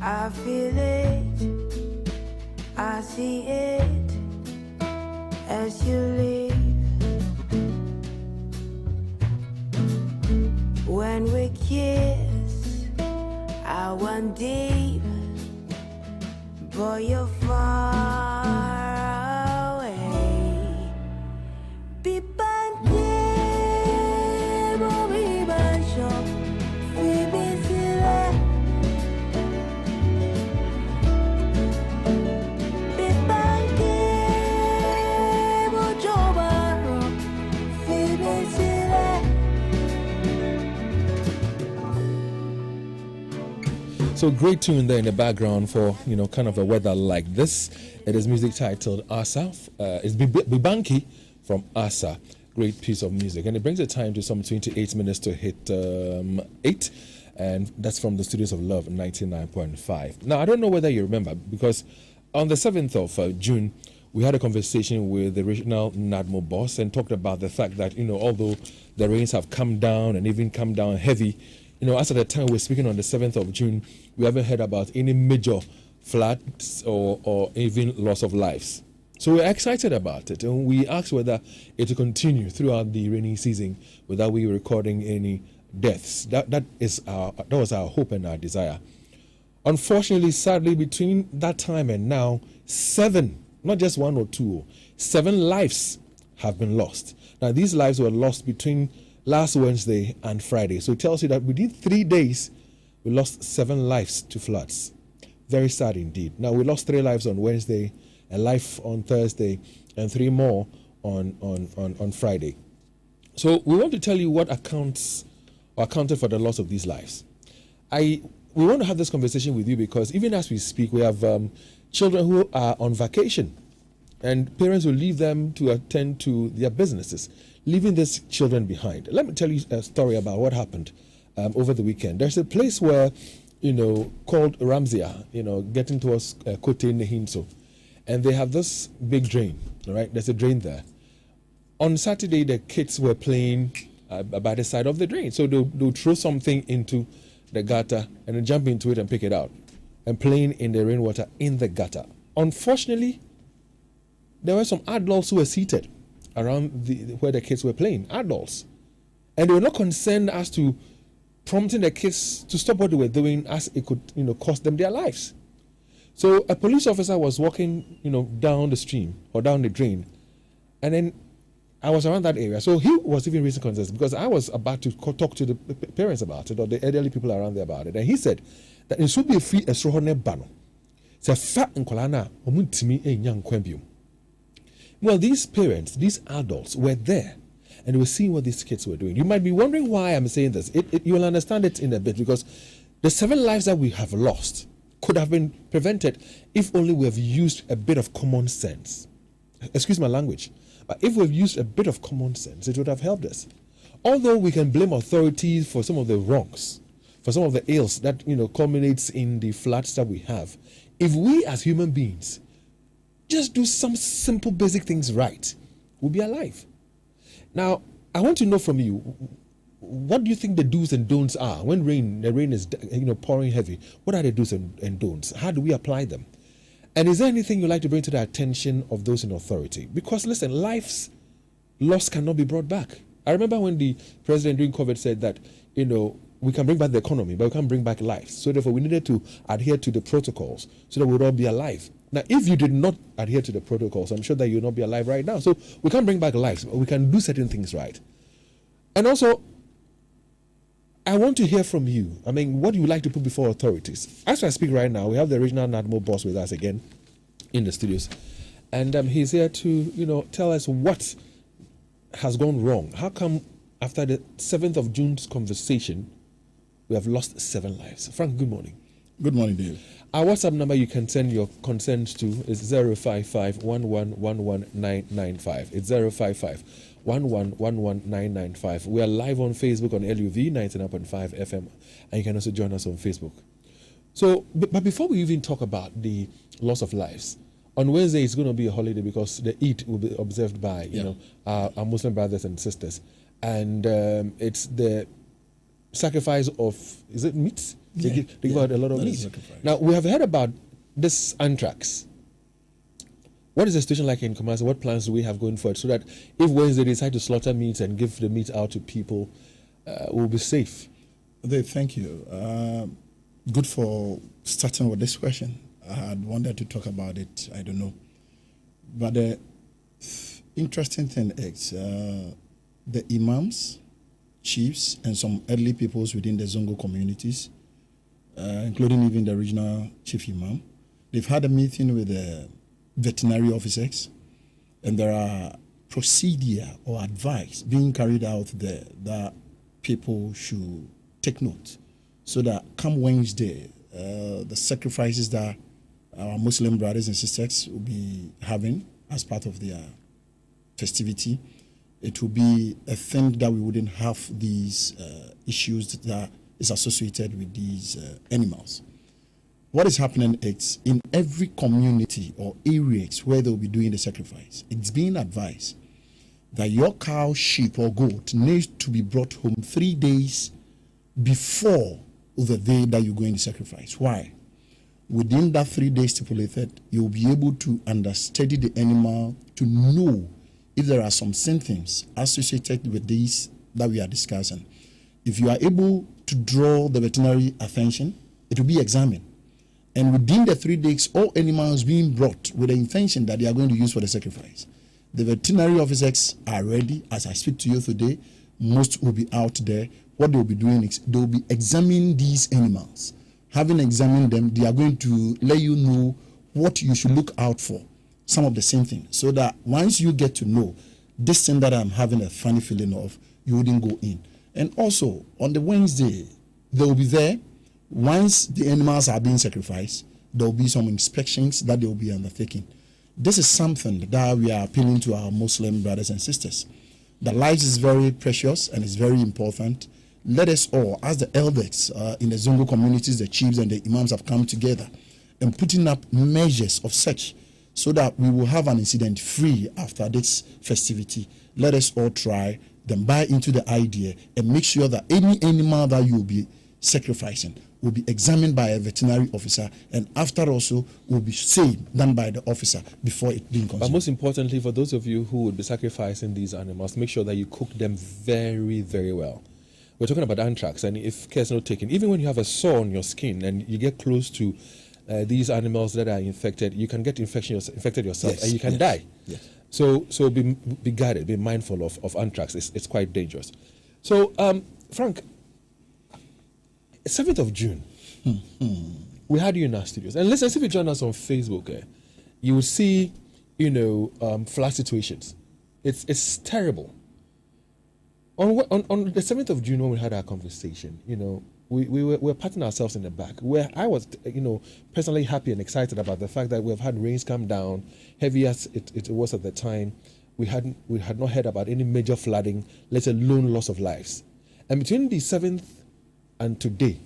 I feel it, I see it as you leave. When we kiss, I went deep, but you're far away. Be So great tune there in the background for, kind of a weather like this. It is music titled Asa. It's Bibanki from Asa. Great piece of music. And it brings the time to some 28 minutes to hit 8. And that's from the Studios of Love 99.5. Now, I don't know whether you remember, because on the 7th of June, we had a conversation with the regional NADMO boss and talked about the fact that, although the rains have come down and even come down heavy, as at the time we're speaking on the 7th of June, we haven't heard about any major floods or even loss of lives. So we're excited about it, and we asked whether it will continue throughout the rainy season without we recording any deaths. That was our hope and our desire. Unfortunately, sadly, between that time and now, 7, not just 1 or 2, 7 lives have been lost. Now, these lives were lost between last Wednesday and Friday. So it tells you that within 3 days, we lost 7 lives to floods. Very sad indeed. Now, we lost 3 lives on Wednesday, a life on Thursday, and 3 more on Friday. So we want to tell you what accounted for the loss of these lives. We want to have this conversation with you because even as we speak, we have children who are on vacation, and parents will leave them to attend to their businesses, leaving these children behind. Let me tell you a story about what happened over the weekend. There's a place where, called Ramzia, getting towards Akuetteh Nehinso, and they have this big drain, all right? There's a drain there. On Saturday, the kids were playing by the side of the drain. So they'll throw something into the gutter and then jump into it and pick it out, and playing in the rainwater in the gutter. Unfortunately, there were some adults who were seated around where the kids were playing, adults. And they were not concerned as to prompting the kids to stop what they were doing, as it could, cost them their lives. So a police officer was walking, down the stream or down the drain, and then I was around that area. So he was even raising concerns because I was about to talk to the parents about it, or the elderly people around there about it. And he said that it should be a free estrohone bano. It's a fat and kolana omuntimi e young kwembium. Well, these parents, these adults were there, and they were seeing what these kids were doing. You might be wondering why I'm saying this. You will understand it in a bit, because the 7 lives that we have lost could have been prevented if only we have used a bit of common sense. Excuse my language, but if we've used a bit of common sense, it would have helped us. Although we can blame authorities for some of the wrongs, for some of the ills that culminates in the floods that we have, if we as human beings just do some simple basic things right, we'll be alive. Now, I want to know from you, what do you think the do's and don'ts are when the rain is pouring heavy? What are the do's and don'ts? How do we apply them? And is there anything you'd like to bring to the attention of those in authority? Because listen, lives lost cannot be brought back. I remember when the president during COVID said that, we can bring back the economy, but we can't bring back lives. So therefore, we needed to adhere to the protocols so that we would all be alive. Now, if you did not adhere to the protocols, I'm sure that you'll not be alive right now. So we can't bring back lives, but we can do certain things right. And also, I want to hear from you. What do you like to put before authorities? As I speak right now, we have the regional NADMO boss with us again in the studios. And he's here to, tell us what has gone wrong. How come after the 7th of June's conversation, we have lost 7 lives? Frank, good morning. Good morning, Dave. Our WhatsApp number you can send your concerns to is 055 1111995. It's 055 1111995. We are live on Facebook on LUV 99.5 FM, and you can also join us on Facebook. So, but before we even talk about the loss of lives, on Wednesday it's going to be a holiday because the Eid will be observed by our Muslim brothers and sisters, and it's the sacrifice of, is it meat? They give out a lot of meat. Now, we have heard about this anthrax. What is the situation like in Kumasi? What plans do we have going forward so that if Wednesday they decide to slaughter meat and give the meat out to people, we'll be safe? Thank you. Good for starting with this question. I had wanted to talk about it, I don't know. But the interesting thing is the imams, chiefs, and some early peoples within the Zongo communities, including even the regional chief imam, they've had a meeting with the veterinary officers, and there are procedure or advice being carried out there that people should take note, so that come Wednesday, the sacrifices that our Muslim brothers and sisters will be having as part of their festivity, it will be a thing that we wouldn't have these issues that is associated with these animals. What is happening is in every community or areas where they'll be doing the sacrifice, it's being advised that your cow, sheep, or goat needs to be brought home 3 days before the day that you're going to sacrifice. Why? Within that 3 days stipulated, you'll be able to study the animal to know if there are some symptoms associated with these that we are discussing. If you are able to draw the veterinary attention, it will be examined. And within the 3 days, all animals being brought with the intention that they are going to use for the sacrifice. The veterinary officers are ready. As I speak to you today, most will be out there. What they will be doing is they will be examining these animals. Having examined them, they are going to let you know what you should look out for, some of the same thing, so that once you get to know this thing that I'm having a funny feeling of, you wouldn't go in. And also, on the Wednesday, they will be there. Once the animals are being sacrificed, there will be some inspections that they will be undertaking. This is something that we are appealing to our Muslim brothers and sisters. The life is very precious and is very important. Let us all, as the elders in the Zongo communities, the chiefs and the imams have come together and putting up measures of such so that we will have an incident free after this festivity. Let us all try, then buy into the idea and make sure that any animal that you will be sacrificing will be examined by a veterinary officer, and after also will be seen done by the officer before it being consumed. But most importantly, for those of you who would be sacrificing these animals, make sure that you cook them very, very well. We're talking about anthrax, and if care is not taken, even when you have a sore on your skin and you get close to these animals that are infected, you can get infected yourself, Yes, and you can yes, die. yes. So be guided, be mindful of anthrax. It's quite dangerous. So, Frank, 7th of June, we had you in our studios. And listen, if you join us on Facebook, you will see, flood situations. It's terrible. On the 7th of June, when we had our conversation, we were patting ourselves in the back. Where I was, personally happy and excited about the fact that we have had rains come down, heavy as it was at the time. We had not heard about any major flooding, let alone loss of lives. And between the 7th and today,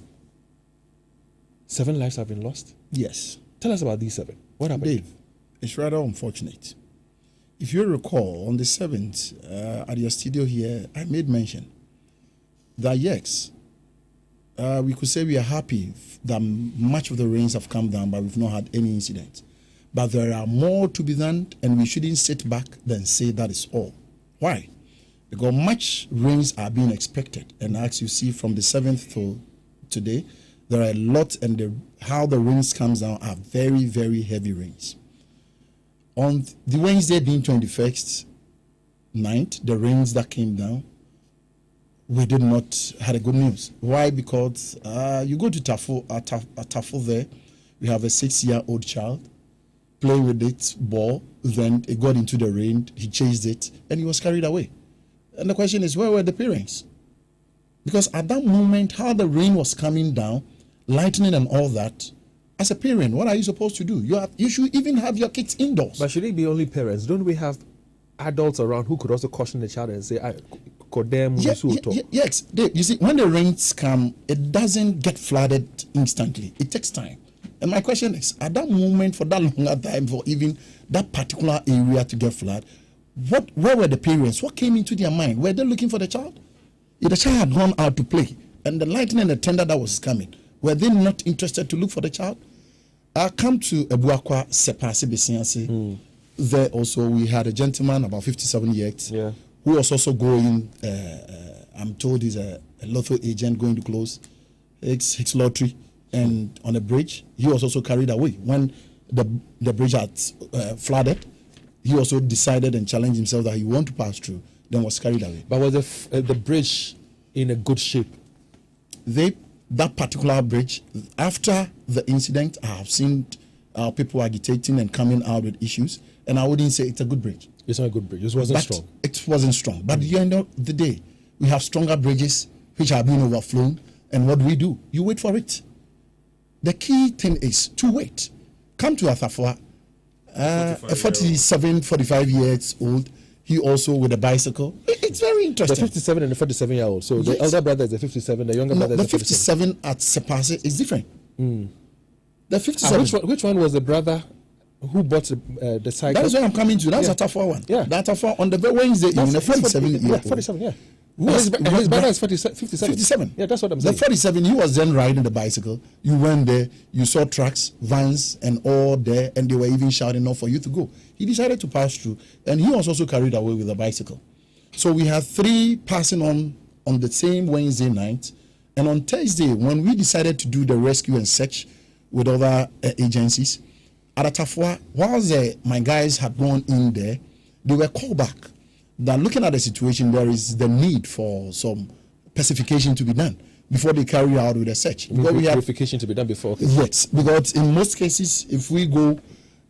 7 lives have been lost? Yes. Tell us about these 7. What happened? Dave, it's rather unfortunate. If you recall, on the 7th, at your studio here, I made mention that yes, we could say we are happy that much of the rains have come down, but we've not had any incident. But there are more to be done, and we shouldn't sit back and say that is all. Why? Because much rains are being expected, and as you see from the 7th to today, there are a lot, and how the rains comes down are very, very heavy rains. On the Wednesday being 21st night, the rains that came down, we did not had a good news. Why? Because you go to Tafo there, we have a 6-year-old child, play with its ball, then it got into the rain, he chased it, and he was carried away. And the question is, where were the parents? Because at that moment, how the rain was coming down, lightning and all that, as a parent, what are you supposed to do? You should even have your kids indoors. But should it be only parents? Don't we have adults around who could also caution the child and say, yes, you see, when the rains come, it doesn't get flooded instantly. It takes time. And my question is, at that moment, for that longer time, for even that particular area to get flooded, where were the parents? What came into their mind? Were they looking for the child? If the child had gone out to play, and the lightning and the thunder that was coming, were they not interested to look for the child? I come to Ebuakwa Sepasi Besiansi. There also we had a gentleman about 57 years who was also going, I'm told he's a lotto agent going to close Hicks lottery, and on a bridge he was also carried away when the bridge had flooded. He also decided and challenged himself that he wanted to pass through, then was carried away. But was the bridge in a good shape? That particular bridge, after the incident, I have seen people agitating and coming out with issues, and I wouldn't say it's a good bridge. It's not a good bridge. It wasn't strong. It wasn't strong. But at the end of the day, we have stronger bridges which have been overflown, and what do? You wait for it. The key thing is to wait. Come to Atafua, a 45 years old. He also with a bicycle. It's very interesting. The 57 and the 47-year-old. So the elder brother is the 57, the younger brother is the 57 at Sepasi is different. The 57. Which one was the brother who bought the cycle? That is where I'm coming to. That's Atafua one. Yeah. The Atafua on the Wednesday in the 47 year. Yeah, 47, yeah. His brother is 57. 57. Yeah, that's what I'm saying. The 47, he was then riding the bicycle. You went there, you saw trucks, vans, and all there, and they were even shouting out for you to go. He decided to pass through, and he was also carried away with a bicycle. So we had 3 passing on the same Wednesday night, and on Thursday, when we decided to do the rescue and search with other agencies, at Atafua, whilst my guys had gone in there, they were called back. That looking at the situation, there is the need for some pacification to be done before they carry out with the search. Purification to be done before. Okay. Yes, because in most cases, if we go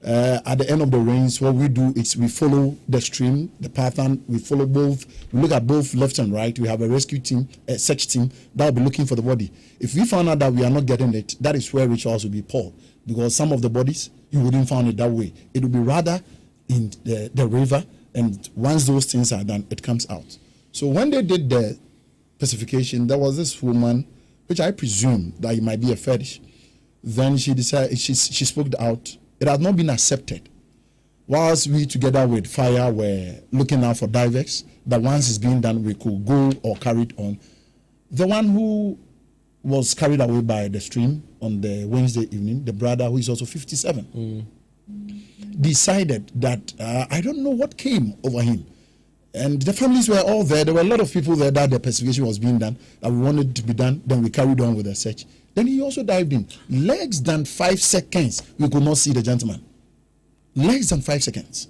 at the end of the rains, what we do is we follow the stream, the pattern. We follow both. We look at both left and right. We have a rescue team, a search team that will be looking for the body. If we found out that we are not getting it, that is where rituals will be poured. Because some of the bodies you wouldn't find it that way. It will be rather in the river. And once those things are done, it comes out. So when they did the pacification, there was this woman, which I presume that it might be a fetish. Then she decided, she spoke out. It has not been accepted. Whilst we together with fire were looking out for divers, that once it's being done, we could go or carry it on. The one who was carried away by the stream on the Wednesday evening, the brother who is also 57, decided that I don't know what came over him, and the families were all there. There were a lot of people there that the pacification was being done, that we wanted to be done. Then we carried on with the search. Then he also dived in. Less than 5 seconds, we could not see the gentleman. Less than 5 seconds.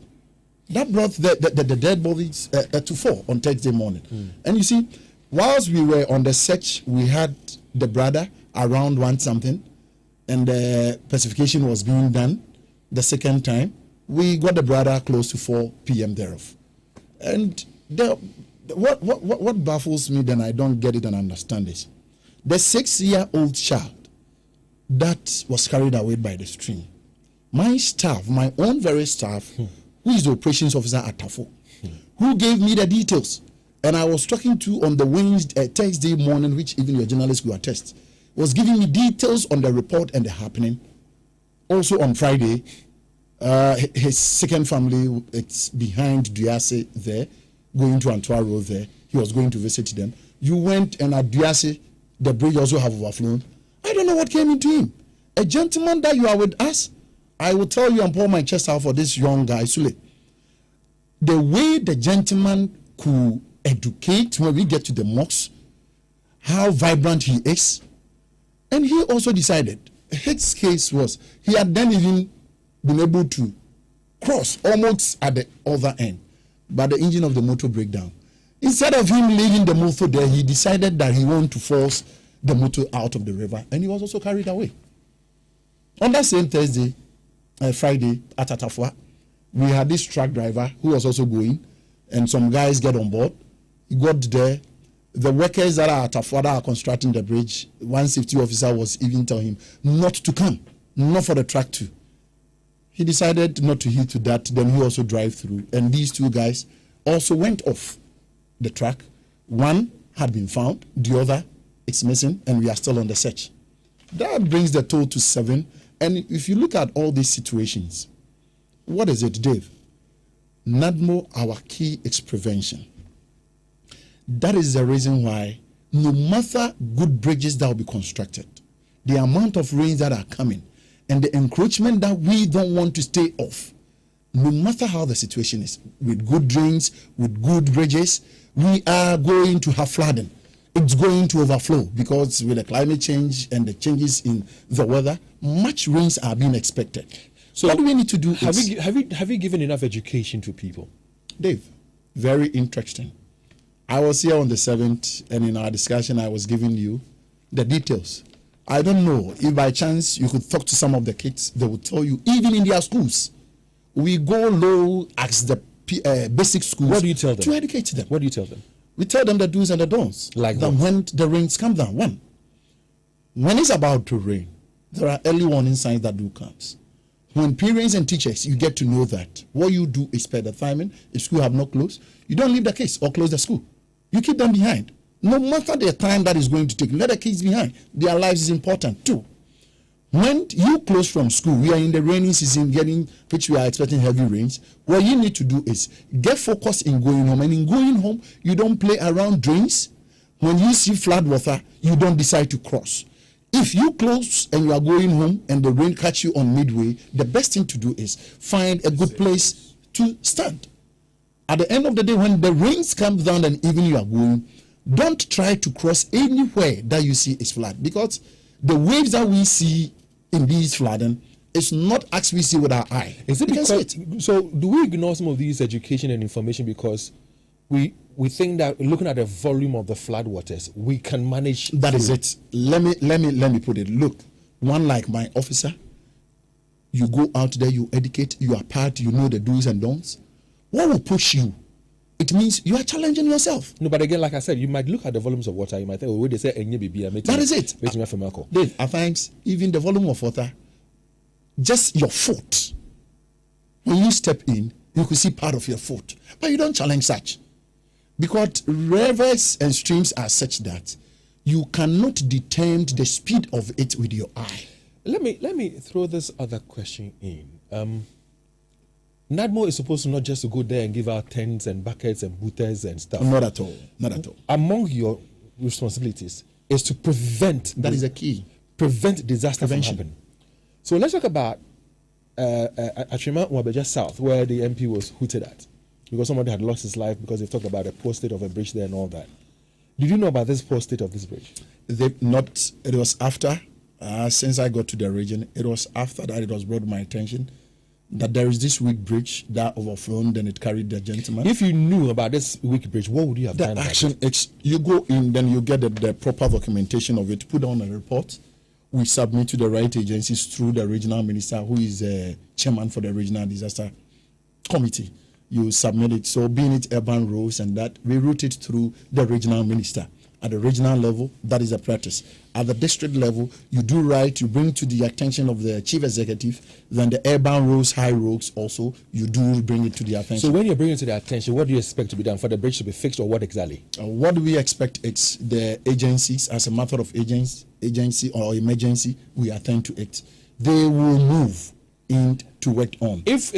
That brought the dead bodies to 4 on Thursday morning. And you see, whilst we were on the search, we had the brother around 1 something, and the pacification was being done. The second time, we got the brother close to 4 p.m. thereof. And what baffles me, then I don't get it and understand this. The 6-year-old child that was carried away by the stream, my staff, my own very staff, who is the operations officer at Tafo, who gave me the details, and I was talking to on the Thursday morning, which even your journalists will attest, was giving me details on the report and the happening. Also on Friday, his second family, it's behind Duase there, going to Antoine Road there. He was going to visit them. You went, and at Duase, the bridge also have overflown. I don't know what came into him. A gentleman that you are with us, I will tell you and pour my chest out for this young guy, Sule. The way the gentleman could educate when we get to the mosque, how vibrant he is, and he also decided, his case was, he had then even been able to cross almost at the other end, but the engine of the motor break down. Instead of him leaving the motor there, he decided that he wanted to force the motor out of the river, and he was also carried away. On that same Friday at Atafua, we had this truck driver who was also going, and some guys get on board. He got there. The workers that are at Atafua that are constructing the bridge, one safety officer was even telling him not to come, not for the truck to. He decided not to heed to that. Then he also drive through, and these 2 guys also went off the track. One had been found, the other is missing, and we are still on the search. That brings the total to 7. And if you look at all these situations, what is it, Dave? NADMO, our key is prevention. That is the reason why no matter good bridges that will be constructed, the amount of rains that are coming, and the encroachment that we don't want to stay off, no matter how the situation is, with good drains, with good bridges, we are going to have flooding. It's going to overflow because with the climate change and the changes in the weather, much rains are being expected. So what do we need to do? Have you given enough education to people? Dave, very interesting. I was here on the 7th, and in our discussion, I was giving you the details. I don't know if by chance you could talk to some of the kids, they will tell you, even in their schools, we go low as the basic schools. What do you tell them? To educate them. What do you tell them? We tell them the do's and the don'ts. Like that when the rains come down. One, when it's about to rain, there are early warning signs that do comes. When parents and teachers, you get to know that what you do is spare the timing. If school have not closed, you don't leave the kids or close the school. You keep them behind. No matter the time that is going to take, let the kids behind. Their lives is important too. When you close from school, we are in the rainy season, which we are expecting heavy rains. What you need to do is get focused in going home. And in going home, you don't play around drains. When you see flood water, you don't decide to cross. If you close and you are going home and the rain catch you on midway, the best thing to do is find a good place to stand. At the end of the day, when the rains come down and even you are going, don't try to cross anywhere that you see is flood, because the waves that we see in these flooding is not as we see with our eye. Is it because, so do we ignore some of these education and information because we think that looking at the volume of the flood waters, we can manage? That is it. Let me put it. Look, one like my officer, you go out there, you educate, you are part, you know the do's and don'ts. What will push you? It means you are challenging yourself. No, but again, like I said, you might look at the volumes of water. You might think, oh, they say, that is it. Dave, at times, even the volume of water, just your foot. When you step in, you could see part of your foot. But you don't challenge such. Because rivers and streams are such that you cannot determine the speed of it with your eye. Let me throw this other question in. NADMO is supposed to not just to go there and give out tents and buckets and booters and stuff. Not at all. Not at all. Among your responsibilities is to prevent. That is the key. Prevent disaster from happening. So let's talk about Atrima Wabeja South, where the MP was hooted at because somebody had lost his life because they talked about a poor state of a bridge there and all that. Did you know about this poor state of this bridge? It was after, since I got to the region, it was after that it was brought to my attention that there is this weak bridge that overflowed and it carried the gentleman. If you knew about this weak bridge, what would you have done? The action, you go in, then you get the proper documentation of it, put on a report. We submit to the right agencies through the regional minister, who is chairman for the regional disaster committee. You submit it. So being it urban roads and that, we route it through the regional minister. At the regional level, that is a practice. At the district level, you do right, you bring to the attention of the chief executive. Then the urban roads, high roads also, you do bring it to the attention. So when you bring it to the attention, what do you expect to be done? For the bridge to be fixed, or what exactly? What do we expect? It's the agencies, as a matter of agency or emergency, we attend to it. They will move in to work on. If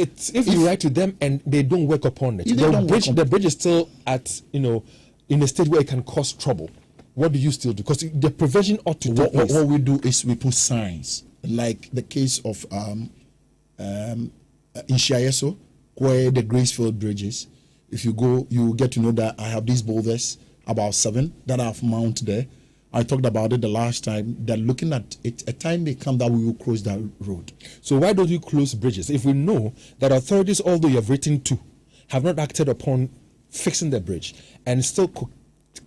you write to them and they don't work upon it, the bridge is still at, in a state where it can cause trouble. What do you still do? Because the prevention ought to take place. What we do is we put signs, like the case of in Shiayeso, where the Gracefield Bridge is. If you go, you get to know that I have these boulders, about 7, that I've mounted there. I talked about it the last time, that looking at it, a time may come that we will close that road. So why don't you close bridges? If we know that authorities, although you have written to, have not acted upon fixing the bridge and still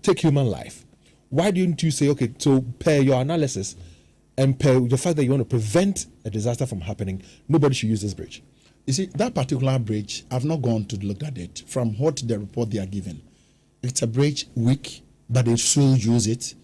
take human life, why don't you say, okay, so per your analysis and per the fact that you want to prevent a disaster from happening, nobody should use this bridge? You see, that particular bridge, I've not gone to look at it. From what the report they are given, it's a bridge weak, but they still use it.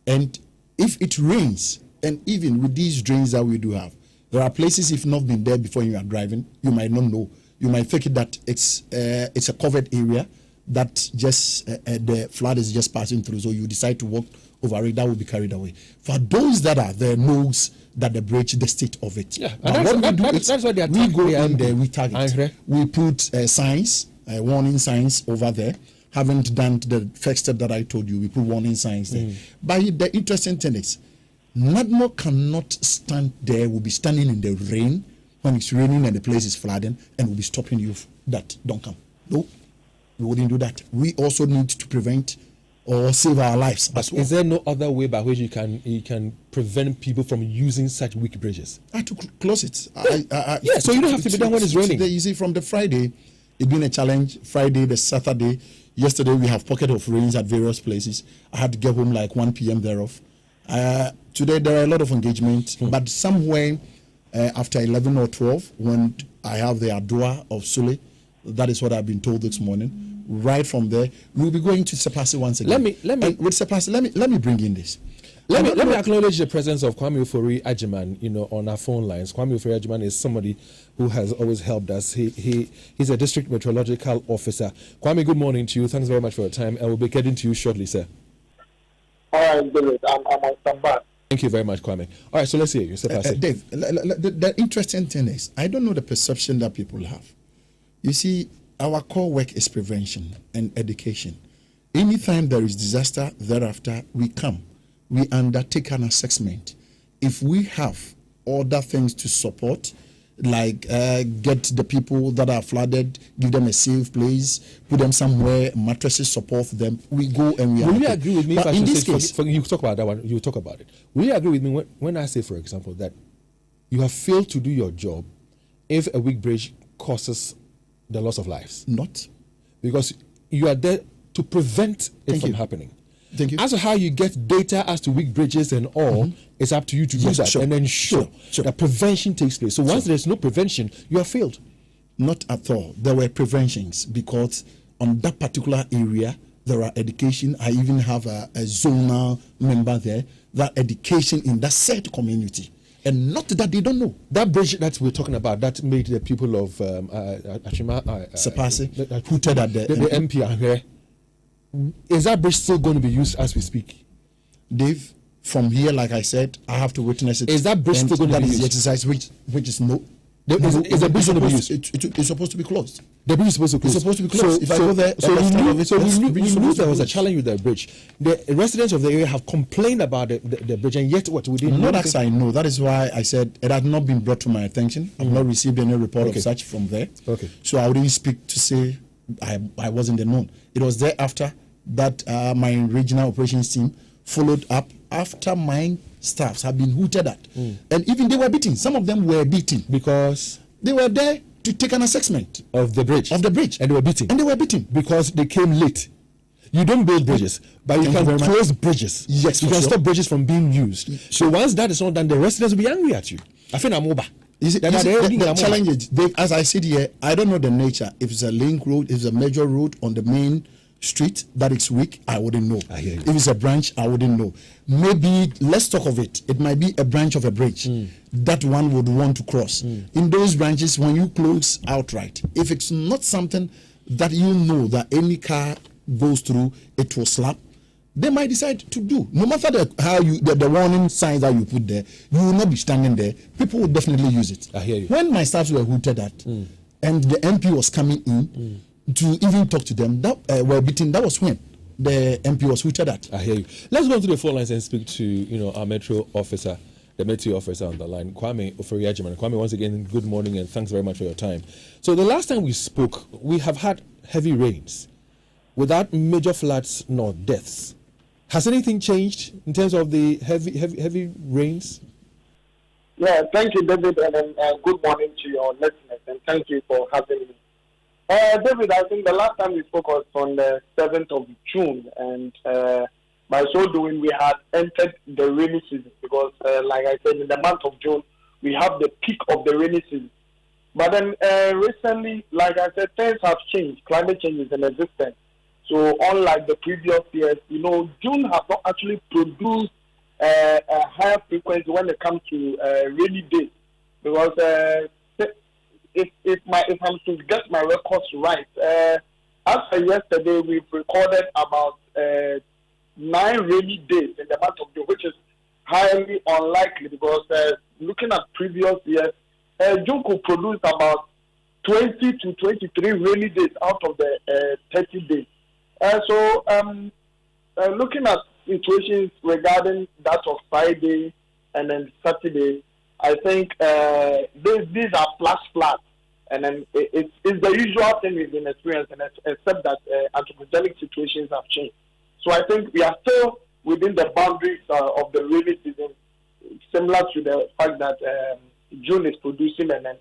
And if it rains, and even with these drains that we do have, there are places, if not been there before you are driving, you might not know. You might think that it's a covered area that just the flood is just passing through. So you decide to walk over it, that will be carried away. For those that are there, knows that the bridge, the state of it. Yeah, and that's what they are. We go in there, we target. We put signs, warning signs over there. haven't done the first step that I told you. We put warning signs there. But the interesting thing is, NADMO cannot stand there. We'll be standing in the rain when it's raining and the place is flooding, and we'll be stopping you that don't come. No, we wouldn't do that. We also need to prevent or save our lives as well. Is there no other way by which you can prevent people from using such weak bridges? I had to close it. So you don't have to be there when it's raining. You see, from the Friday, it's been a challenge. Friday, the Saturday, yesterday we have pocket of rains at various places. I had to get home like 1 p.m. thereof. Today there are a lot of engagement, but somewhere after 11 or 12, when I have the Adua of Sule, that is what I've been told this morning. Right from there, we'll be going to Sepasi once again. With Sepasi, let me bring in this. Let me acknowledge the presence of Kwame Ofori Ajiman, on our phone lines. Kwame Ofori Ajiman is somebody who has always helped us. He's a district meteorological officer. Kwame, good morning to you. Thanks very much for your time, and we'll be getting to you shortly, sir. All right, David. I'm on standby. Thank you very much, Kwame. All right, so let's hear you. Dave, the interesting thing is, I don't know the perception that people have. You see, our core work is prevention and education. Anytime there is disaster, thereafter, we come. We undertake an assessment. If we have other things to support, like get the people that are flooded, give them a safe place, put them somewhere, mattresses, support them, we go and we... Will you agree with me? But in this case... you talk about that one, you talk about it. Will you agree with me when I say, for example, that you have failed to do your job if a weak bridge causes the loss of lives? Not. Because you are there to prevent it from happening. Thank you. As to how you get data as to weak bridges and all, it's up to you to do that and ensure that prevention takes place. So once there's no prevention, you have failed. Not at all. There were preventions because on that particular area, there are education. I even have a zonal member there, that education in that said community. And not that they don't know. That bridge that we're talking about, that made the people of Sepasi hooted at the MP are here. Is that bridge still going to be used as we speak? Dave, from here, like I said, I have to witness it. Is that bridge still going to be used? That is the exercise which is no. Is the bridge going to be used? It's supposed to be closed. The bridge is supposed to be closed. It's supposed to be closed. If I go there, we knew there was a challenge with the bridge. The residents of the area have complained about the bridge, and yet what we didn't know. Not as I know. That is why I said it had not been brought to my attention. I've not received any report of such from there. Okay. So I wouldn't speak to say I wasn't the known. It was there after that my regional operations team followed up after my staffs have been hooted at. And even they were beaten. Some of them were beaten because they were there to take an assessment of the bridge. And they were beaten. And they were beaten because they came late. You don't build bridges, but you can close bridges. Yes, you can stop bridges from being used. So once that is not done, the residents will be angry at you. I think I'm over. The challenge is, as I said here, I don't know the nature. If it's a link road, if it's a major road on the main street that is weak, I wouldn't know. If it's a branch, I wouldn't know. Maybe, let's talk of it. It might be a branch of a bridge that one would want to cross. In those branches, when you close outright, if it's not something that you know that any car goes through, it will slap, they might decide to do. No matter the warning signs that you put there, you will not be standing there. People will definitely use it. I hear you. When my staffs were hooted at, and the MP was coming in, to even talk to them, that were beaten, that was when the MP was hooted at. I hear you. Let's go to the phone lines and speak to our metro officer, the metro officer on the line, Kwame Ofori Ajiman. Kwame, once again, good morning and thanks very much for your time. So the last time we spoke, we have had heavy rains without major floods nor deaths. Has anything changed in terms of the heavy rains? Yeah, thank you, David, and good morning to your listeners, and thank you for having me. David, I think the last time we spoke was on the 7th of June, and by so doing, we had entered the rainy season because, like I said, in the month of June, we have the peak of the rainy season. But then recently, like I said, things have changed. Climate change is in existence. So unlike the previous years, June has not actually produced a higher frequency when it comes to rainy days, because if I'm to get my records right, as for yesterday, we've recorded about 9 rainy days in the month of June, which is highly unlikely because looking at previous years, June could produce about 20 to 23 rainy days out of the 30 days. Looking at situations regarding that of Friday and then Saturday, I think these are floods, and then it's the usual thing we've been experiencing, except that anthropogenic situations have changed. So I think we are still within the boundaries of the rainy season, similar to the fact that June is producing and then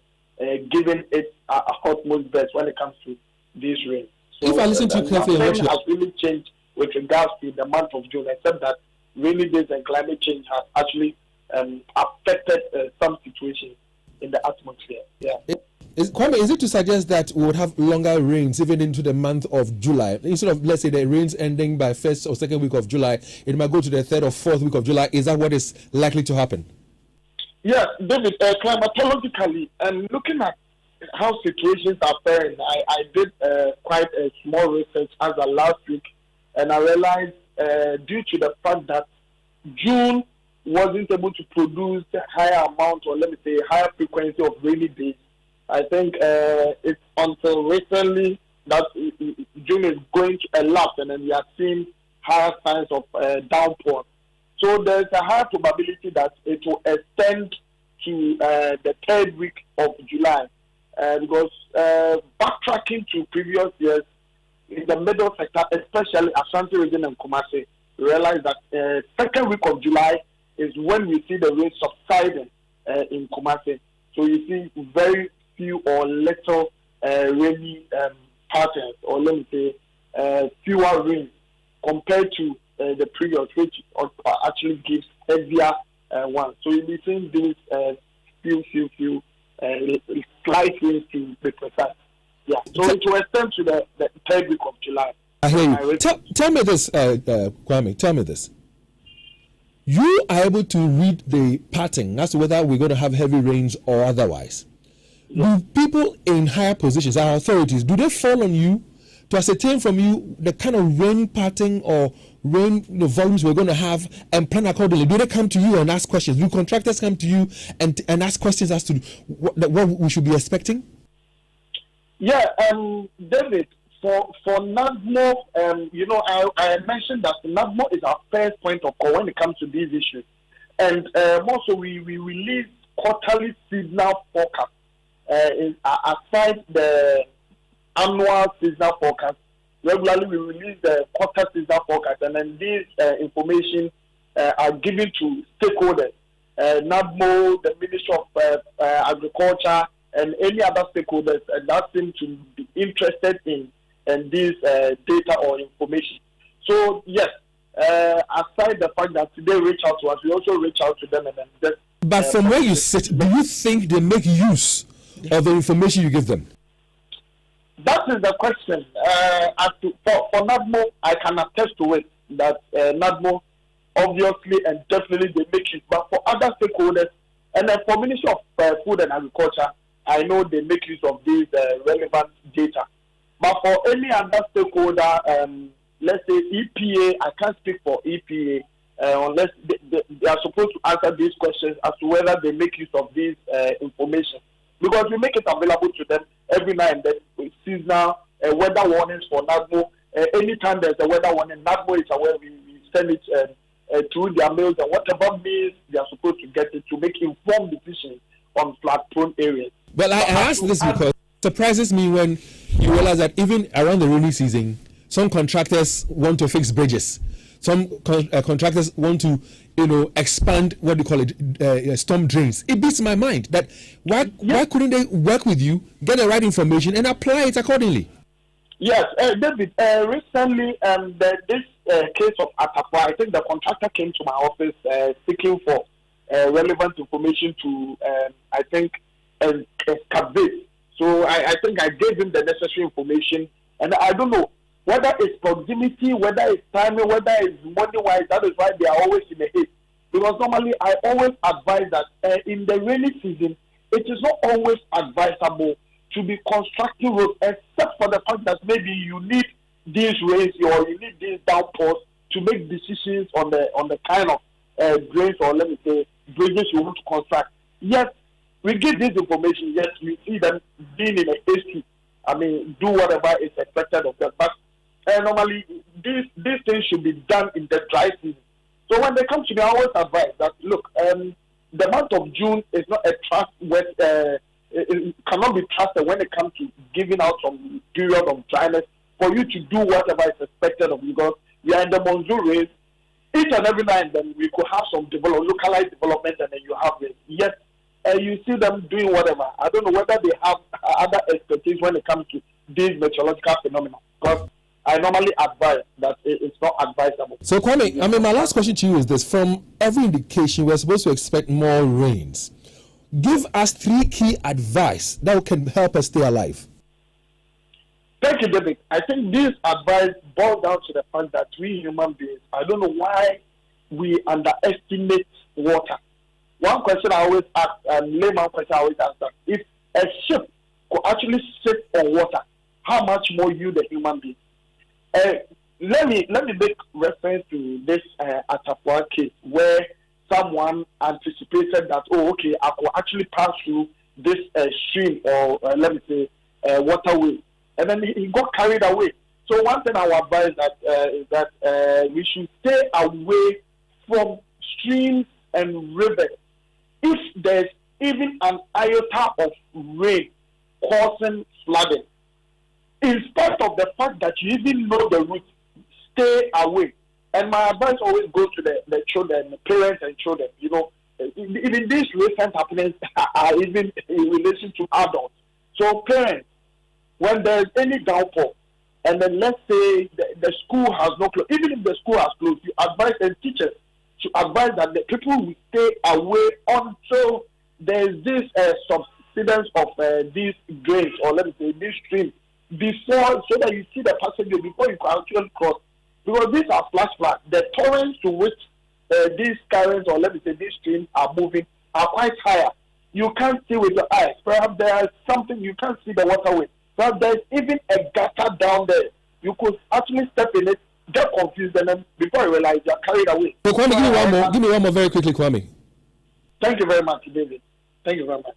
giving it a utmost best when it comes to these rains. So if I listen to you carefully, nothing has really changed with regards to the month of June, except that rainy days and climate change have actually affected some situations in the atmosphere. Yeah. Kwame, is it to suggest that we would have longer rains even into the month of July? Instead of, let's say, the rains ending by first or second week of July, it might go to the third or fourth week of July. Is that what is likely to happen? Yes, David, climatologically, and looking at how situations are faring, I did quite a small research as of last week, and I realized due to the fact that June wasn't able to produce a higher amount, or let me say higher frequency of rainy days, I think it's until recently that June is going to elapse, and then we are seeing higher signs of downpour. So there's a higher probability that it will extend to the third week of July, because backtracking to previous years, in the middle sector, especially Ashanti region and Kumasi, we realize that second week of July is when we see the rain subsiding in Kumasi. So you see very few or little rainy patterns, or let me say fewer rains compared to the previous, which actually gives heavier ones. So you'll be seeing these few slight rains to be precise. Yeah, so it will extend to the third week of July. I hear you. Tell me this, Kwame, tell me this. You are able to read the pattern as to whether we're going to have heavy rains or otherwise. Yeah. Do people in higher positions, our authorities, do they fall on you to ascertain from you the kind of rain pattern or rain volumes we're going to have and plan accordingly? Do they come to you and ask questions? Do contractors come to you and ask questions as to what we should be expecting? Yeah, David, for NADMO, I mentioned that NADMO is our first point of call when it comes to these issues. And also we release quarterly seasonal forecast. Aside the annual seasonal forecast, regularly we release the quarter seasonal forecast, and then these information are given to stakeholders, NADMO, the Ministry of Agriculture, and any other stakeholders that seem to be interested in this data or information. So yes, aside the fact that they reach out to us, we also reach out to them and then just. But from where you sit, do you think they make use of the information you give them? That is the question. For NADMO, I can attest to it that NADMO obviously and definitely they make use. But for other stakeholders, and then for Ministry of Food and Agriculture, I know they make use of these relevant data. But for any other stakeholder, let's say EPA, I can't speak for EPA unless they are supposed to answer these questions as to whether they make use of this information. Because we make it available to them every night and then with seasonal weather warnings for NADMO. Anytime there's a weather warning, NADMO is aware, we send it through their mails, and whatever means they are supposed to get it to make informed decisions on flood-prone areas. Well, I ask this because it surprises me when you realize that even around the rainy season, some contractors want to fix bridges. Some contractors want to, expand what they call it, storm drains. It beats my mind that why couldn't they work with you, get the right information, and apply it accordingly? Yes, David. Recently, this case of Akuetteh, I think the contractor came to my office seeking for relevant information to, excavate. So I think I gave him the necessary information, and I don't know whether it's proximity, whether it's timing, whether it's money-wise. That is why they are always in a haste. Because normally I always advise that in the rainy season, it is not always advisable to be constructing roads, except for the fact that maybe you need these rains or you need these downpours to make decisions on the kind of drains or let me say bridges you want to construct. Yes, we give this information. Yes, we see them being in a haste to, do whatever is expected of them. But normally these things should be done in the dry season. So when they come to me, I always advise that look, the month of June is not a trustworthy. It cannot be trusted when it comes to giving out some period of dryness for you to do whatever is expected of you, because we are in the monsoon race. Each and every now and then we could have some localized development, and then you have it. Yet you see them doing whatever. I don't know whether they have other expertise when it comes to these meteorological phenomena, because I normally advise that it's not advisable. So Kwame, I mean, my last question to you is this: from every indication, we're supposed to expect more rains. Give us 3 key advice that can help us stay alive. Thank you, David. I think this advice boils down to the fact that we human beings, I don't know why we underestimate water. One question I always ask, layman question I always ask, that if a ship could actually sit on water, how much more you, the human being? Let me make reference to this Atapua case where someone anticipated that, I could actually pass through this stream or let me say waterway, and then he got carried away. So one thing I would advise is that we should stay away from streams and rivers. If there's even an iota of rain causing flooding, in spite of the fact that you even know the route, stay away. And my advice always goes to the children, the parents and children. You know, even these recent happenings are even in relation to adults. So parents, when there's any downpour, and then let's say the school has no closed, even if the school has closed, you advise the teachers to advise that the people will stay away until there's this subsidence of these drains, or let me say this stream, before, so that you see the passenger before you can actually cross. Because these are flash floods. The torrents to which these currents, or let me say these streams are moving, are quite higher. You can't see with your eyes. Perhaps there is something you can't see the waterway. Perhaps there is even a gutter down there. You could actually step in it, get confused, and then before you realize you are carried away. So Kwame, give me one more very quickly, Kwame. Thank you very much, David. Thank you very much.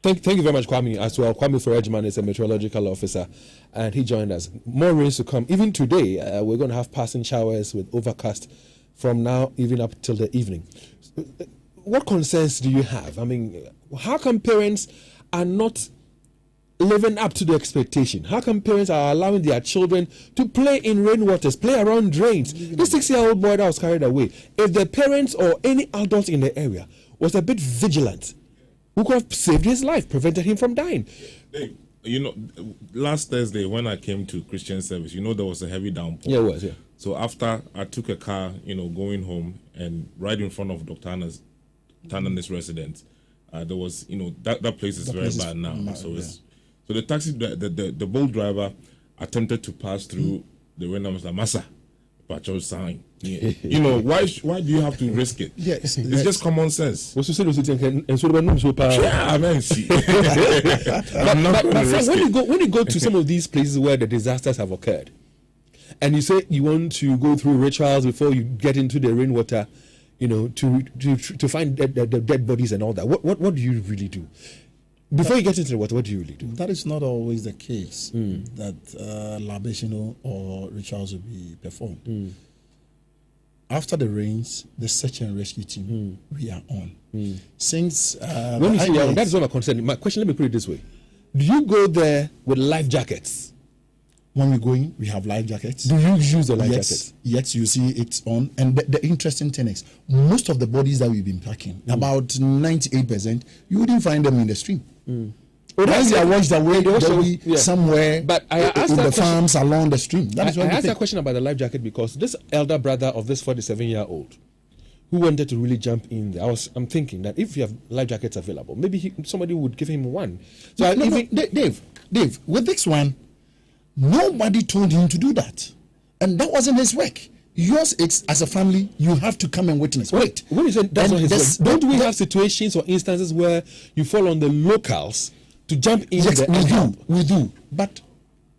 Thank you very much, Kwame, as well. Kwame Forejman is a meteorological officer, and he joined us. More rains to come. Even today, we're going to have passing showers with overcast from now even up till the evening. What concerns do you have? I mean, how come parents are not living up to the expectation? How come parents are allowing their children to play in rainwaters, play around drains? This 6-year-old boy that was carried away, if the parents or any adult in the area was a bit vigilant, who could have saved his life, prevented him from dying. You know, last Thursday when I came to Christian service, you know, there was a heavy downpour. Yeah, it was, yeah. So after I took a car, you know, going home, and right in front of Dr. Anna's residence, there was, you know, that place is very bad now. So the taxi, the boat driver attempted to pass through the rain. I was like, Massa, patrol sign. Yeah. You know, why do you have to risk it? Yes, it's just common sense. Yeah, I mean, see. But when you go to some of these places where the disasters have occurred, and you say you want to go through rituals before you get into the rainwater, you know, to find the dead bodies and all that, what do you really do? Before you get into the water, what do you really do? That is not always the case, that libation or rituals will be performed. After the rains, the search and rescue team, we are on. Since when you say that's not my concern. My question, let me put it this way: do you go there with life jackets? When we go in, we have life jackets. Do you use the life jackets? Yes, you see it's on. And the interesting thing is, most of the bodies that we've been packing, about 98%, you wouldn't find them in the stream. Once they are washed away, they'll be somewhere in the farms along the stream. That is what I asked that question about the life jacket because this elder brother of this 47-year-old who wanted to really jump in there, I'm thinking that if you have life jackets available, maybe somebody would give him one. So Dave, with this one, nobody told him to do that, and that wasn't his work. Yours, it's as a family, you have to come and witness. Wait, when you say that's not his work, don't we have situations or instances where you fall on the locals to jump in? Yes, we do. But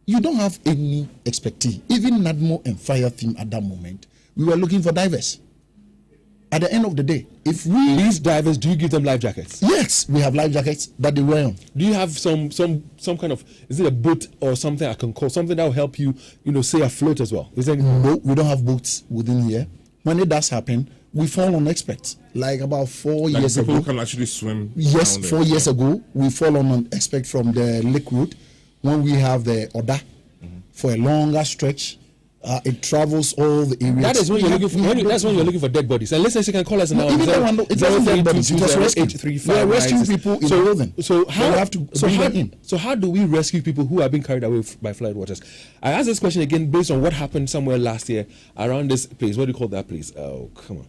you don't have any expertise. Even NADMO and fire team at that moment, we were looking for divers. At the end of the day, if these divers, do you give them life jackets? Yes, we have life jackets that they wear on. Do you have some kind of, is it a boat or something I can call, something that will help you, stay afloat as well? Is there no, we don't have boats within here. When it does happen, we fall on experts. Like about 4 years ago. People can actually swim. Yes, 4 years ago, we fall on an expert from the lake road when we have the Oda for a longer stretch. It travels all the areas. That is when you're looking for. That's when you're looking for dead bodies. And listeners, you can call us now. Even that one, it wasn't dead bodies. It was rescue. We are rescuing people in clothing. So how do we rescue people who are being carried away by flood waters? I asked this question again based on what happened somewhere last year around this place. What do you call that place? Oh, come on.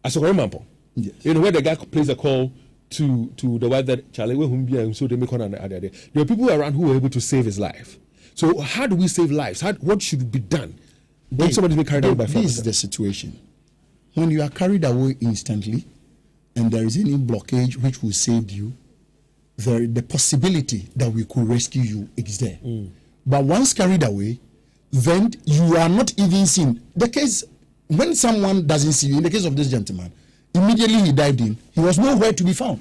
Asokorimampo. Yes. Where the guy plays a call to the wife that Charlie so they make on there are people around who were able to save his life. So how do we save lives? What should be done when somebody's been carried away by flood? This is the situation. When you are carried away instantly and there is any blockage which will save you, the possibility that we could rescue you is there. But once carried away, then you are not even seen. The case, when someone doesn't see you, in the case of this gentleman, immediately he dived in, he was nowhere to be found.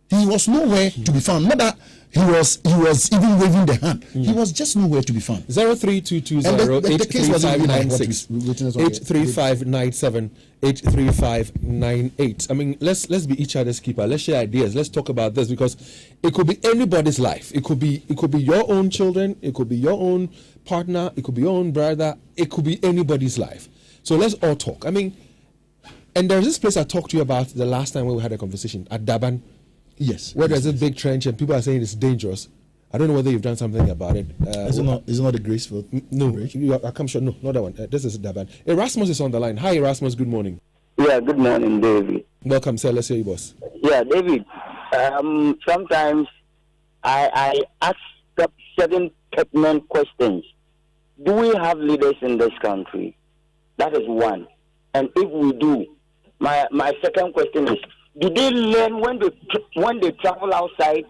He was nowhere to be found. Not that he was even waving the hand. He was just nowhere to be found. 0322083596 83597 83598. I mean, let's be each other's keeper. Let's share ideas. Let's talk about this because it could be anybody's life. It could be your own children. It could be your own partner. It could be your own brother. It could be anybody's life. So let's all talk. I mean, and there's this place I talked to you about the last time when we had a conversation at Daban. Yes. Where there's a big trench and people are saying it's dangerous. I don't know whether you've done something about it. Is it not a graceful? No, I come sure. No, not that one. This is Daban. Erasmus is on the line. Hi, Erasmus. Good morning. Yeah, good morning, David. Welcome, sir. Let's hear you, boss. Yeah, David. Sometimes I ask certain pertinent questions. Do we have leaders in this country? That is one. And if we do, my second question is, do they learn when they travel outside?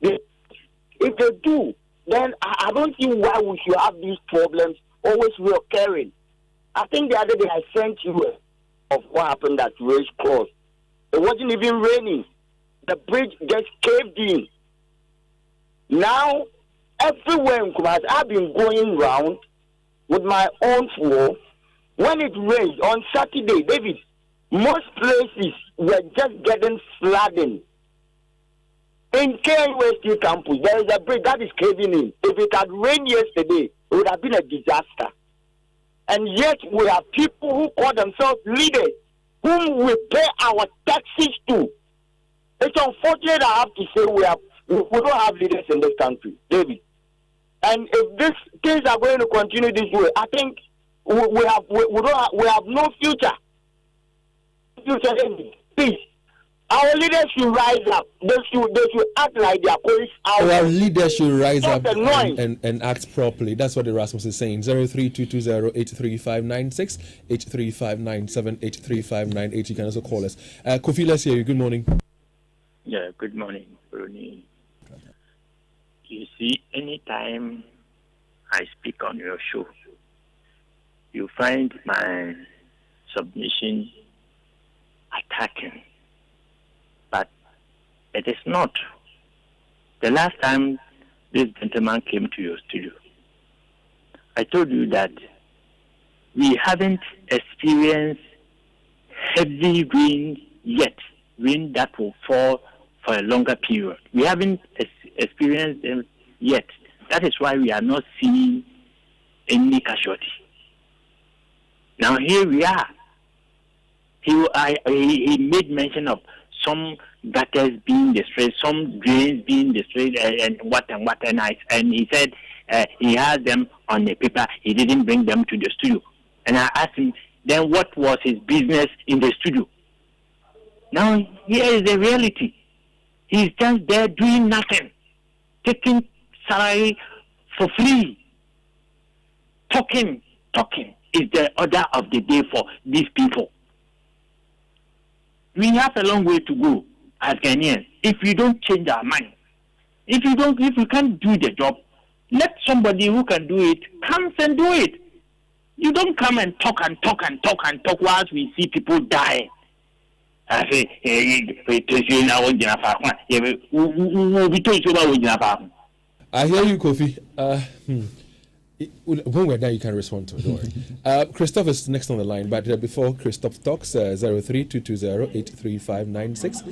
If they do, then I don't see why we should have these problems always recurring. I think the other day I sent you of what happened at Race Cross. It wasn't even raining. The bridge just caved in. Now, everywhere in Kumasi, I've been going round with my own floor. When it rained on Saturday, David, most places were just getting flooding. In KUST campus, there is a bridge that is caving in. If it had rained yesterday, it would have been a disaster. And yet we have people who call themselves leaders, whom we pay our taxes to. It's unfortunate, I have to say, we don't have leaders in this country, David. And if these things are going to continue this way, I think we have no future. Please, our leaders should rise up. They should act like they are police. Our leaders should rise up and act properly. That's what Erasmus is saying. 0322083596 83597 83598. You can also call us. Kofi, let's hear you. Good morning. Yeah, good morning, Bruni. You see, anytime I speak on your show, you find my submission attacking. But it is not. The last time this gentleman came to your studio, I told you that we haven't experienced heavy rain yet, rain that will fall for a longer period. We haven't experienced them yet. That is why we are not seeing any casualty. Now here we are. He made mention of some gutters being destroyed, some drains being destroyed, and what, and he said he has them on the paper. He didn't bring them to the studio. And I asked him, then what was his business in the studio? Now here is the reality. He's just there doing nothing, taking salary for free. Talking is the order of the day for these people. We have a long way to go as Ghanaians if we don't change our mind. If we can't do the job, let somebody who can do it come and do it. You don't come and talk whilst we see people die. I say, I hear you, Kofi. When we're done, you can respond to it. Don't worry. Christoph is next on the line, but before Christoph talks, 03-220-83596,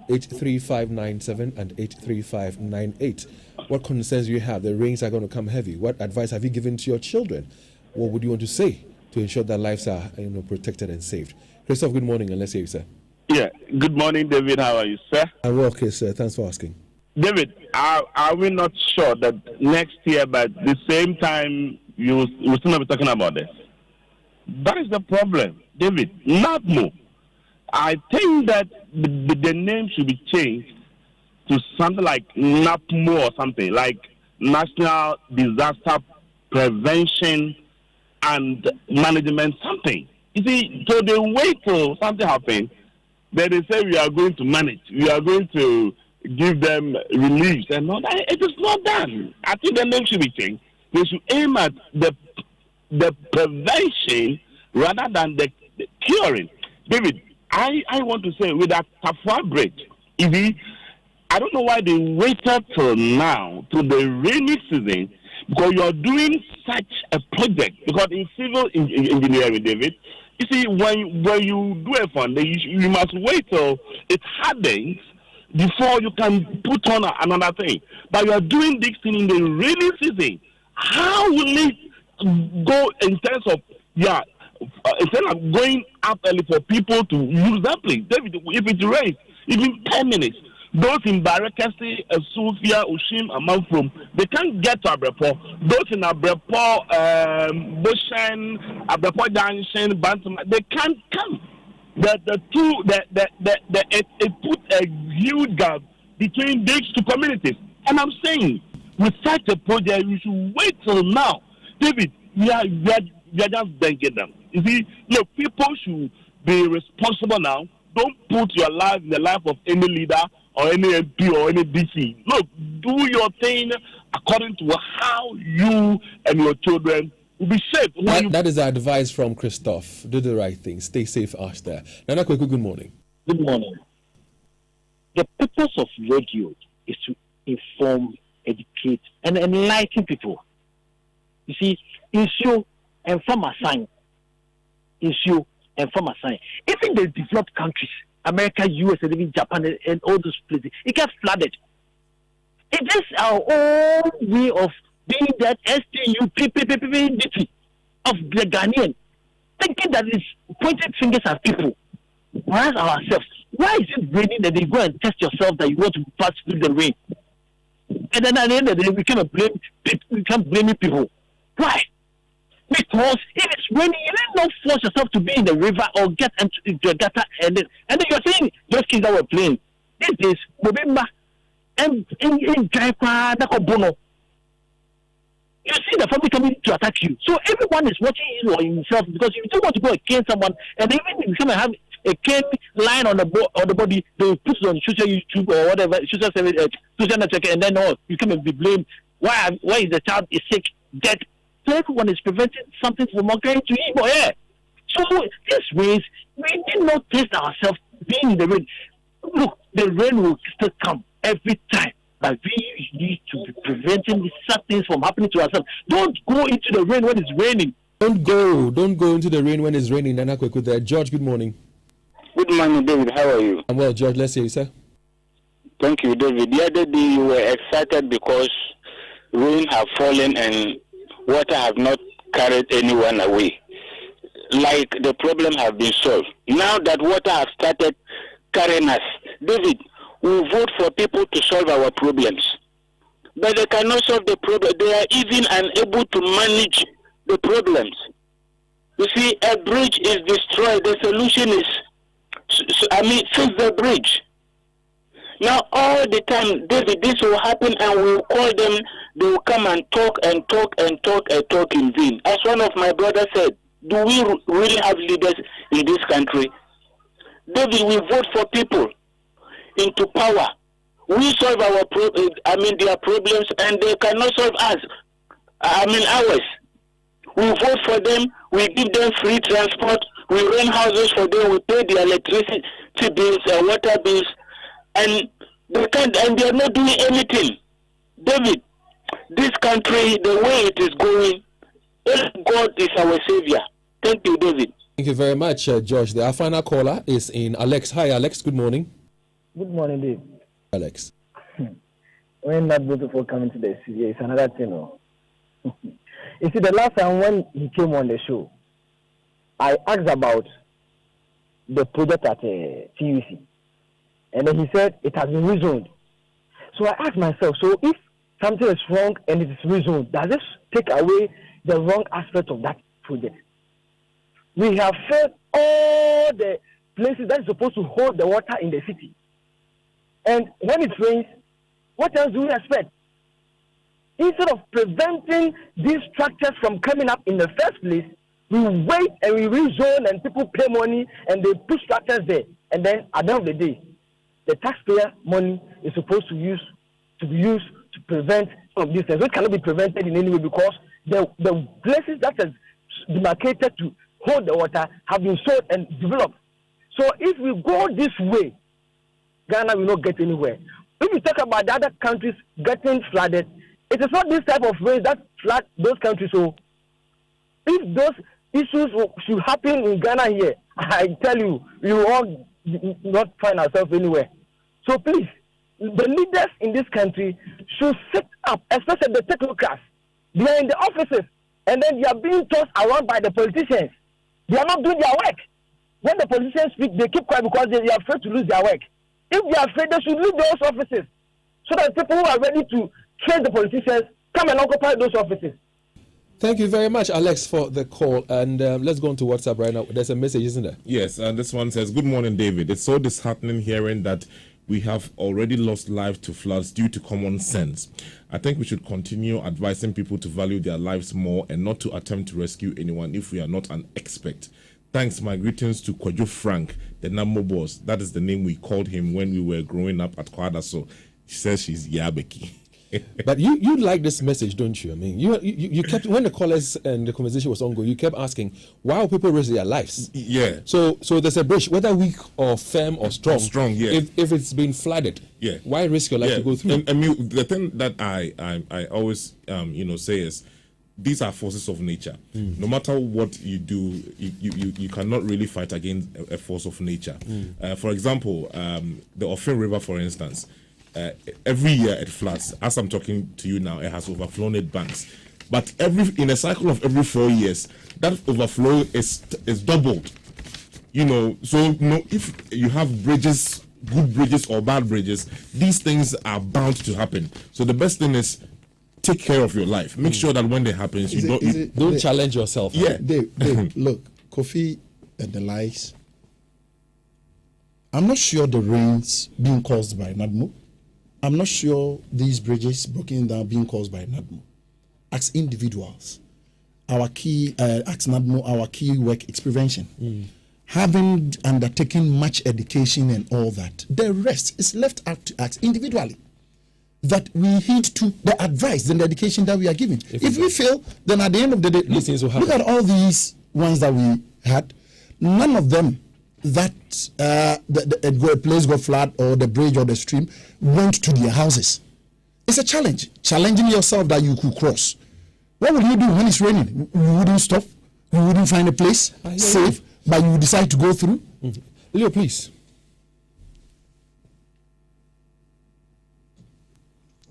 83597, and 83598. What concerns you have? The rains are going to come heavy. What advice have you given to your children? What would you want to say to ensure that lives are protected and saved? Christoph, good morning, and let's hear you, sir. Yeah, good morning, David. How are you, sir? I'm well, okay, sir. Thanks for asking. David, are we not sure that next year, by the same time, we'll still not be talking about this? That is the problem, David. Not more. I think that the name should be changed to something like NAPMO or something, like National Disaster Prevention and Management something. You see, so they wait till something happens, then they say we are going to manage, we are going to give them relief and all that. It is not done. I think the name should be changed. They should aim at the prevention rather than the curing. David, I want to say with that Tafwa Bridge, I don't know why they waited till now, to the rainy season, because you are doing such a project. Because in civil engineering, David, you see, when you do a fund, you must wait till it hardens before you can put on another thing. But you are doing this thing in the rainy season. How will it go in terms of, instead of going up early for people to use that place? David, if it rains, even 10 minutes, those in Barakasi, Sofia, Ushim, Amanfrom, they can't get to Abrepo. Those in Abrepo, Bushen, Abrepo Junction, Bantama, they can't come. It put a huge gap between these two communities. And I'm saying, with such a project, we should wait till now. David, we are just banking them. You see, look, people should be responsible now. Don't put your life in the life of any leader or any MP or any DC. Look, do your thing according to how you and your children will be safe. That is our advice from Christoph. Do the right thing. Stay safe out there. Nana Kweku, good morning. Good morning. The purpose of radio is to inform, educate, and enlighten people. You see, issue and farmer sign. Issue and farmer sign. Even the developed countries, America, US, and even Japan, and all those places, it gets flooded. It is our own way of being that STUPPPPDT of the Ghanaian, thinking that it's pointing fingers at people. Whereas ourselves, why is it raining that they go and test yourself that you want to pass through the rain? And then at the end of the day, we can't blame people. Why? Because if it's raining, you need not force yourself to be in the river or get into the gutter. And then you're saying those kids that were playing. This is November and in Bono. You see the family coming to attack you. So everyone is watching you or himself, because if you don't want to go and kill someone, and even if you come and have a cane line on the body, they will put it on social YouTube or whatever, social network, and then you come and be blamed. Why is the child is sick, dead? So everyone is preventing something from occurring to him or her. So these ways, we need not test ourselves being in the rain. Look, the rain will still come every time, but we need to be preventing such things from happening to ourselves. Don't go into the rain when it's raining. Don't go into the rain when it's raining. Nana Kweku there. George, good morning. Good morning, David. How are you? I'm well, George. Let's hear you, sir. Thank you, David. The other day you were excited because rain have fallen and water have not carried anyone away. Like the problem have been solved. Now that water have started carrying us, David, we vote for people to solve our problems. But they cannot solve the problem. They are even unable to manage the problems. You see, a bridge is destroyed. The solution is, fix the bridge. Now, all the time, David, this will happen and we'll call them. They will come and talk in vain. As one of my brothers said, do we really have leaders in this country? David, we vote for people into power. We solve their problems, and they cannot solve ours. Ours. We vote for them, we give them free transport, we rent houses for them, we pay the electricity bills, water bills, and they are not doing anything. David, this country, the way it is going, God is our savior. Thank you, David. Thank you very much, Josh. Our final caller is in Alex. Hi, Alex. Good morning. Good morning, Dave. Alex. When not beautiful coming to the studio, it's another thing. You see, the last time when he came on the show, I asked about the project at TUC. And then he said it has been rezoned. So I asked myself, so if something is wrong and it is rezoned, does this take away the wrong aspect of that project? We have fed all the places that is supposed to hold the water in the city. And when it rains, what else do we expect? Instead of preventing these structures from coming up in the first place, we wait and we rezone and people pay money and they put structures there. And then at the end of the day, the taxpayer money is supposed to be used to prevent some of these things. It cannot be prevented in any way because the places that are demarcated to hold the water have been sold and developed. So if we go this way, Ghana will not get anywhere. If you talk about the other countries getting flooded, it is not this type of rain that flood those countries. So if those issues should happen in Ghana here, I tell you, we will all not find ourselves anywhere. So please, the leaders in this country should sit up, especially the technocrats. They are in the offices and then they are being tossed around by the politicians. They are not doing their work. When the politicians speak, they keep quiet because they are afraid to lose their work. If they are afraid, they should leave those offices so that people who are ready to train the politicians come and occupy those offices. Thank you very much, Alex, for the call. And let's go on to WhatsApp right now. There's a message, isn't there? Yes, and this one says, "Good morning, David. It's so disheartening hearing that we have already lost lives to floods due to common sense. I think we should continue advising people to value their lives more and not to attempt to rescue anyone if we are not an expert. Thanks, my greetings to Kwajo Frank, the Nammo boss. That is the name we called him when we were growing up at Kwada. So she says she's Yabeki." But you like this message, don't you? I mean, you kept, when the callers and the conversation was ongoing, you kept asking, why will people risk their lives? Yeah. So there's a bridge, whether weak or firm or strong. Yeah. If it's been flooded, yeah. Why risk your life to go through? And I mean, the thing that I always say is, these are forces of nature. No matter what you do, you cannot really fight against a force of nature. For example, the Ofin River, for instance. Every year it floods. As I'm talking to you now, it has overflown its banks. But in a cycle of every 4 years, that overflow is doubled. So if you have bridges, good bridges or bad bridges, these things are bound to happen. So the best thing is take care of your life. Make sure that when it happens, you don't challenge yourself. Yeah, Dave, look, Kofi and the likes. I'm not sure the rains being caused by Nadmo. I'm not sure these bridges broken down being caused by NADMO. As individuals, our key, as NADMO, our key work is prevention. Having undertaken much education and all that, the rest is left up to us individually. That we heed to the advice and the education that we are given. If we fail, then at the end of the day, look at all these ones that we had. None of them that the place got flood or the bridge or the stream went to their houses. It's a challenge. Challenging yourself that you could cross. What will you do when it's raining? You wouldn't stop. You wouldn't find a place safe, but you decide to go through. Leo, please.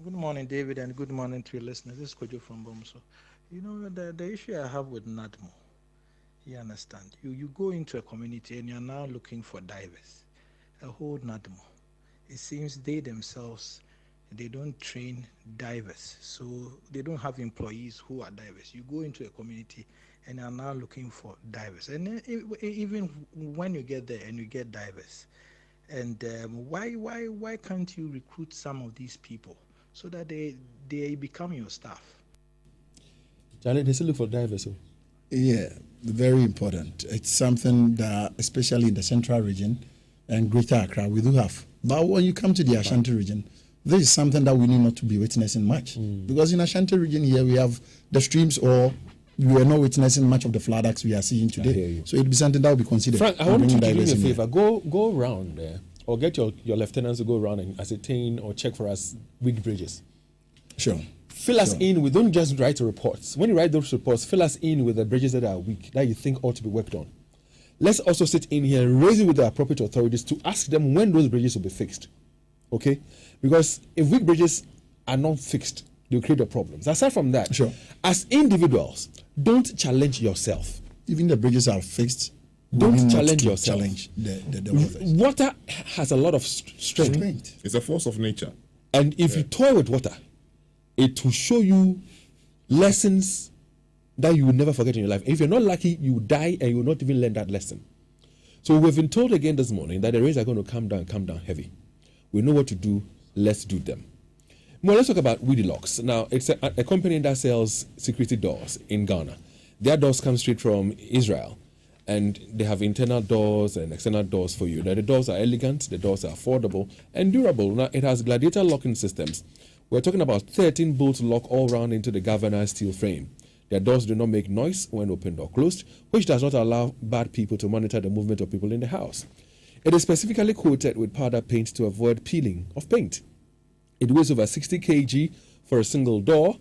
Good morning, David, and good morning to your listeners. This is Kojo from Bomso. The issue I have with NADMO, you understand, you go into a community and you're now looking for divers, a whole NADMO. It seems they themselves, they don't train divers, so they don't have employees who are divers. You go into a community and are now looking for divers, and even when you get there and you get divers, and why can't you recruit some of these people so that they become your staff? Charlie, they still look for divers. So. Yeah, very important. It's something that, especially in the central region and Greater Accra, we do have. But when you come to the Ashanti region, this is something that we need not to be witnessing much. Because in Ashanti region here, we have the streams or we are not witnessing much of the flood acts we are seeing today. So it will be something that will be considered. Frank, I want you to do me a favor. Go around there, or get your lieutenants to go around and ascertain or check for us weak bridges. Sure. Fill us in with, don't just write reports. When you write those reports, fill us in with the bridges that are weak, that you think ought to be worked on. Let's also sit in here and raise it with the appropriate authorities to ask them when those bridges will be fixed. Okay? Because if weak bridges are not fixed, they'll create the problems. Aside from that, as individuals, don't challenge yourself. Even the bridges are fixed. Don't challenge yourself. Challenge the water has a lot of strength. It's a force of nature. And if you toy with water, it will show you lessons that you will never forget in your life. If you're not lucky, you will die and you will not even learn that lesson. So we've been told again this morning that the rains are going to come down heavy. We know what to do. Let's do them. Well, let's talk about Weedy Locks. Now, it's a company that sells security doors in Ghana. Their doors come straight from Israel, and they have internal doors and external doors for you. Now, the doors are elegant, the doors are affordable and durable. Now, it has gladiator locking systems. We're talking about 13 bolts lock all round into the galvanized steel frame. Their doors do not make noise when opened or closed, which does not allow bad people to monitor the movement of people in the house. It is specifically coated with powder paint to avoid peeling of paint. It weighs over 60 kg for a single door.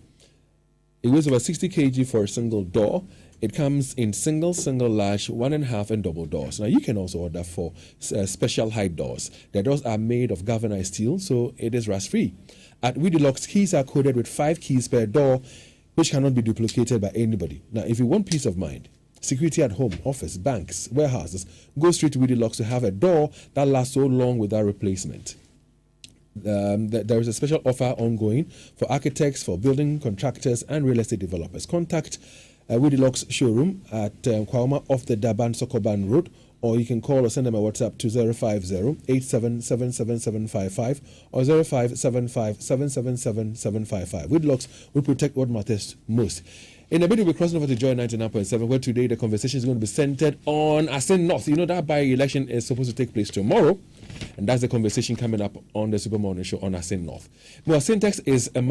It comes in single, large, 1.5, and double doors. Now, you can also order for special height doors. The doors are made of galvanized steel, so it is rust-free. At Weedy Locks, keys are coded with 5 keys per door, which cannot be duplicated by anybody. Now, if you want peace of mind, security at home, office, banks, warehouses, go straight to Weedy Locks to have a door that lasts so long without replacement. There is a special offer ongoing for architects, for building contractors, and real estate developers. Contact Weedy Locks showroom at Kwama off the Daban Sokoban Road, or you can call or send them a WhatsApp to 050-8777755 or 0575-777-755. Weedy Locks will protect what matters most. In a bit, we'll be crossing over to Joy 99.7, where today the conversation is going to be centered on Asin North. You know that by-election is supposed to take place tomorrow, and that's the conversation coming up on the Super Morning Show on Asin North. Well, syntax is a